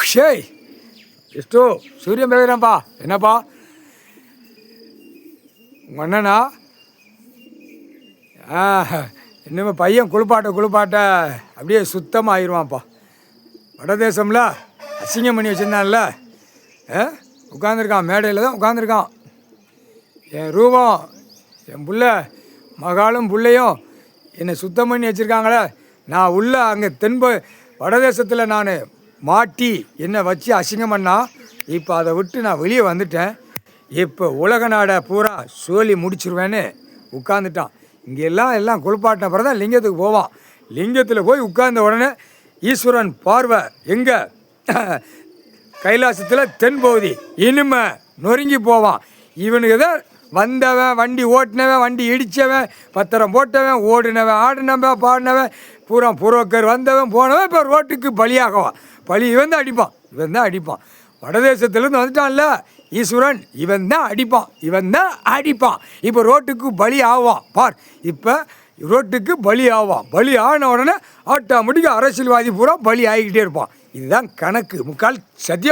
ஷேய் எஸ்டோ சூரியன் பேசுகிறேன்ப்பா. என்னப்பா உங்கள் அண்ணனா? இன்னுமே பையன் குளிப்பாட்ட அப்படியே சுத்தமாக ஆயிடுவான்ப்பா. வடதேசம்ல அசிங்கம் பண்ணி வச்சுருந்தான்ல, உட்காந்துருக்கான், மேடையில் தான் உட்காந்துருக்கான். என் ரூபம், என் புள்ள மகாலும் பிள்ளையும் என்னை சுத்தம் பண்ணி வச்சுருக்காங்களே. நான் உள்ள அங்கே வடதேசத்தில் நான் மாட்டி என்னை வச்சு அசிங்கம் பண்ணா, இப்போ அதை விட்டு நான் வெளியே வந்துட்டேன். இப்போ உலக நாடை பூரா சோழி முடிச்சிருவேன்னு உட்காந்துட்டான். இங்கே எல்லாம் குளிப்பாட்டின பிறகு தான் லிங்கத்துக்கு போவான். லிங்கத்தில் போய் உட்கார்ந்த உடனே ஈஸ்வரன் பார்வை எங்கே? கைலாசத்தில் தென்பகுதி. இனிமே நொறுங்கி போவான். இவனுக்கு தான் வந்தவன், வண்டி ஓட்டினவன், வண்டி இடித்தவன், பத்திரம் போட்டவன், ஓடினவன், ஆடினவன், பாடினவன், பூரா புரோக்கர் வந்தவன் போனவன் இப்போ ரோட்டுக்கு பலியாகவான். பலி இவன் தான் அடிப்பான். வடதேசத்துலேருந்து வந்துட்டான்ல ஈஸ்வரன், இவன் தான் அடிப்பான். இப்போ ரோட்டுக்கு பலி ஆவான் பார். இப்போ ரோட்டுக்கு பலி ஆவான். பலி ஆன உடனே ஆட்டோமேட்டிக்காக அரசியல்வாதி பூரா பலி ஆகிக்கிட்டே இருப்பான். இதுதான் கணக்கு. முக்கால் சத்தியம்.